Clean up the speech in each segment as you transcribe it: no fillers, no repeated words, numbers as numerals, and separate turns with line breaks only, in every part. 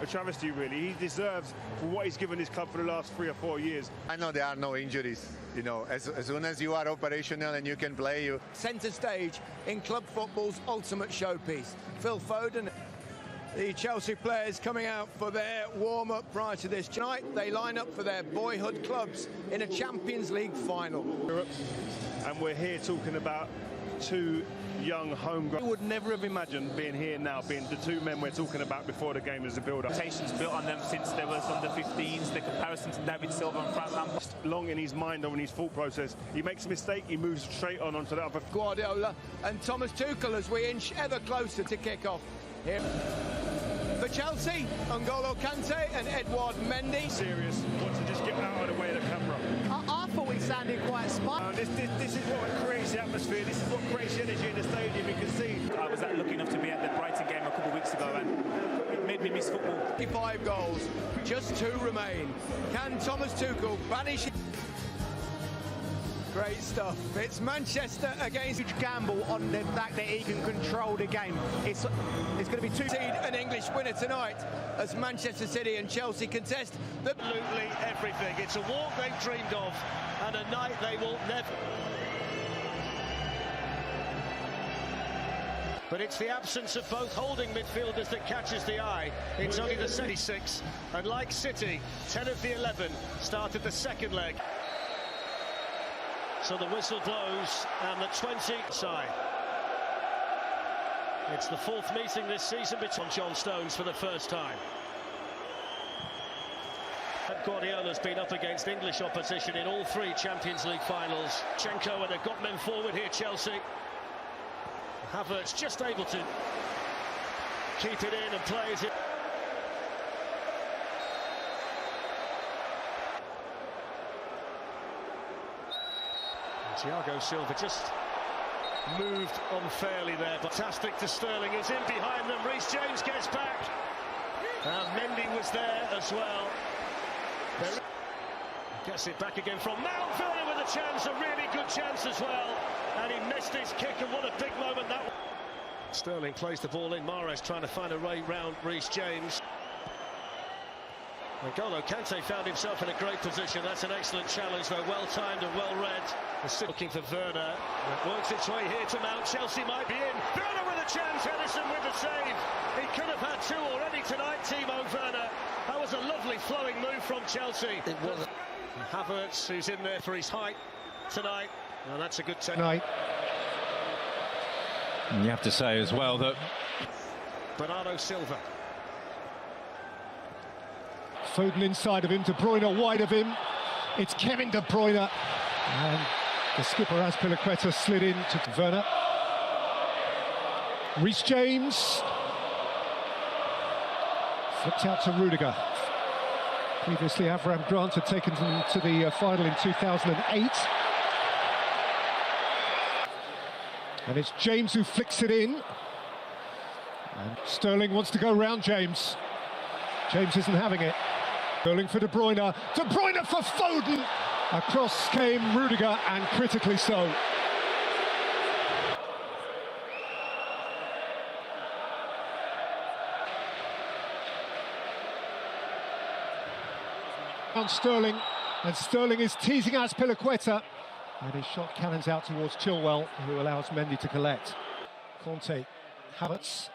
a travesty, really. He deserves for what he's given his club for the last 3 or 4 years.
I know there are no injuries. You know, as soon as you are operational and you can play, you...
Centre stage in club football's ultimate showpiece. Phil Foden. The Chelsea players coming out for their warm-up prior to this. Tonight, they line up for their boyhood clubs in a Champions League final.
And we're here talking about two young homegrown. I would never have imagined being here now, being the two men we're talking about before the game as a build-up.
Expectations built on them since they was under 15s, the comparison to David Silva and Frank Lampard.
Long in his mind or in his thought process, he makes a mistake, he moves straight on onto the other.
Guardiola and Thomas Tuchel as we inch ever closer to kick-off here. For Chelsea, N'Golo Kante and Edouard Mendy.
Serious, wants to just get out of the way of the camera.
I thought we sounded quite smart.
This is what creates the atmosphere, this is what creates the energy in the stadium, you can see.
I was lucky enough to be at the Brighton game a couple of weeks ago and it made me miss football.
5 goals, just 2 remain. Can Thomas Tuchel banish... Great stuff. It's Manchester against...
Huge gamble on the fact that he can control the game. It's going to be two...
An English winner tonight as Manchester City and Chelsea contest the...
Absolutely everything. It's a walk they've dreamed of and a night they will never... But it's the absence of both holding midfielders that catches the eye. It's only the 76, and like City, 10 of the 11 started the second leg. So the whistle blows and the 20 side. It's the 4th meeting this season between John Stones for the first time. Guardiola's been up against English opposition in all 3 Champions League finals. Chenko, and they've got men forward here, Chelsea. Havertz just able to keep it in and plays it. Thiago Silva just moved unfairly there, but fantastic to Sterling, who's in behind them. Reece James gets back. Mendy was there as well. Gets it back again from Mount Werner with a chance, a really good chance as well. And he missed his kick, and what a big moment that was. Sterling plays the ball in. Mahrez trying to find a way round Reece James. N'Golo Kante found himself in a great position. That's an excellent challenge, though, well-timed and well-read. Looking for Werner. It works its way here to Mount. Chelsea might be in. Werner with a chance. Edison with the save. He could have had 2 already tonight, Timo Werner. That was a lovely flowing move from Chelsea. It was. Havertz, who's in there for his height tonight. Well, that's a good take.
And you have to say as well that
Bernardo Silva.
Foden inside of him, De Bruyne wide of him. It's Kevin De Bruyne. And the skipper Azpilicueta slid in to Werner. Reece James. Flipped out to Rudiger. Previously, Avram Grant had taken them to the final in 2008. And it's James who flicks it in. And Sterling wants to go round James. James isn't having it. Sterling for De Bruyne. De Bruyne for Foden. Across came Rudiger, and critically so. On Sterling, and Sterling is teasing Azpilicueta. And his shot cannons out towards Chilwell, who allows Mendy to collect. Conte, Havertz.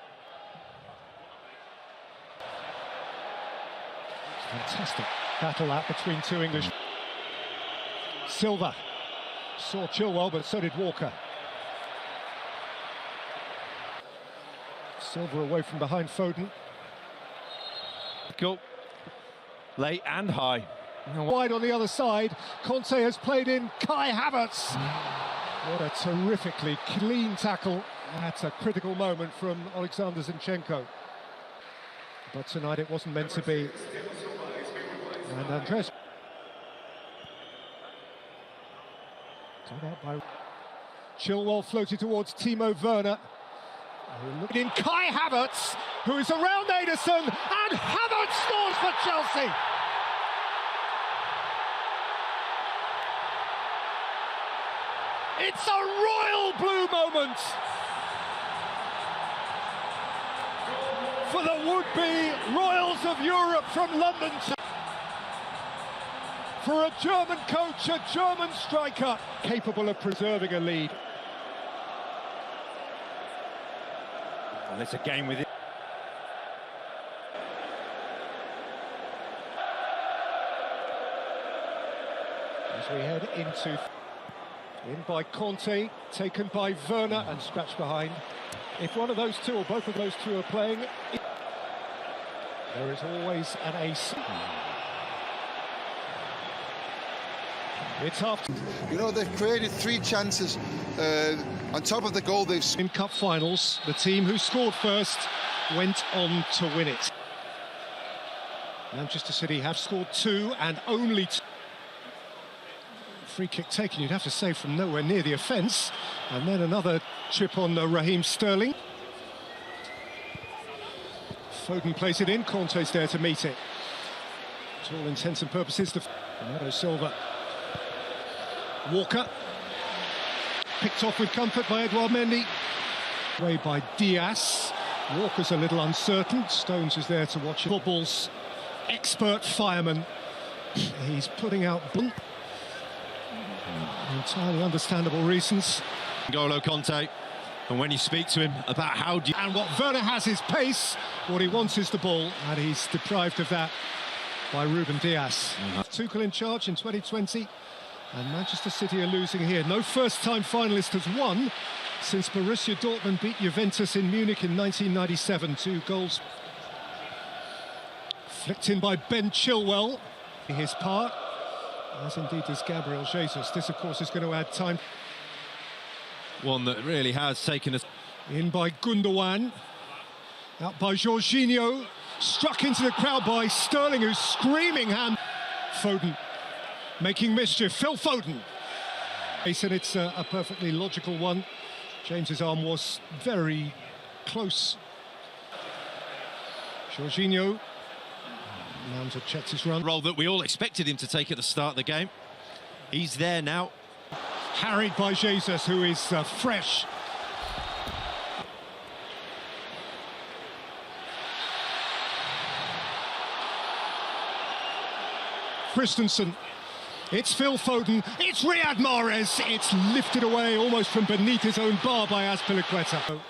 Fantastic battle out between 2 English. Silva saw Chilwell, but so did Walker. Silva away from behind Foden.
go late and high.
Wide on the other side, Conte has played in Kai Havertz. What a terrifically clean tackle. That's a critical moment from Alexander Zinchenko. But tonight it wasn't meant to be. And Andres. Chilwell floated towards Timo Werner. In Kai Havertz, who is around Ederson, and Havertz scores for Chelsea. It's a royal blue moment. for the would-be Royals of Europe from London. For a German coach, a German striker, capable of preserving a lead.
And it's a game with it.
As we head into... In by Conte, taken by Werner and scratched behind. If one of those two or both of those two are playing, there is always an ace. It's half.
You know, they've created 3 chances on top of the goal they've scored.
In cup finals, the team who scored first went on to win it. Manchester City have scored 2 and only 2. Free kick taken, you'd have to say, from nowhere near the offence. And then another chip on Raheem Sterling. Foden plays it in, Conte's there to meet it. To all intents and purposes, Bernardo Silva. Walker. Picked off with comfort by Edouard Mendy. Away by Diaz. Walker's a little uncertain. Stones is there to watch it. Football's expert fireman. He's putting out bunt. Entirely understandable reasons.
N'Golo Conte, and when you speak to him about how do you...
And what Werner has is pace. What he wants is the ball, and he's deprived of that by Ruben Diaz. Tuchel in charge in 2020, and Manchester City are losing here. No first-time finalist has won since Borussia Dortmund beat Juventus in Munich in 1997. 2 goals. Flicked in by Ben Chilwell. His part. As indeed does Gabriel Jesus. This, of course, is going to add time.
One that really has taken us...
In by Gundogan. Out by Jorginho. Struck into the crowd by Sterling, who's screaming hand. Foden making mischief. Phil Foden. And it's a perfectly logical one. James's arm was very close. Jorginho. Mount had checked his run.
Role that we all expected him to take at the start of the game. He's there now.
Harried by Jesus, who is fresh. Christensen. It's Phil Foden. It's Riyad Mahrez. It's lifted away almost from beneath his own bar by Azpilicueta.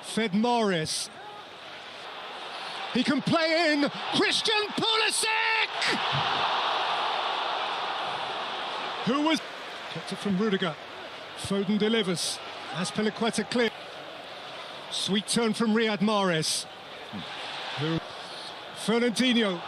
Fed Mahrez. He can play in. Christian Pulisic! Who was... Kept it from Rudiger. Foden delivers. Azpilicueta clear. Sweet turn from Riyad Mahrez. Fernandinho.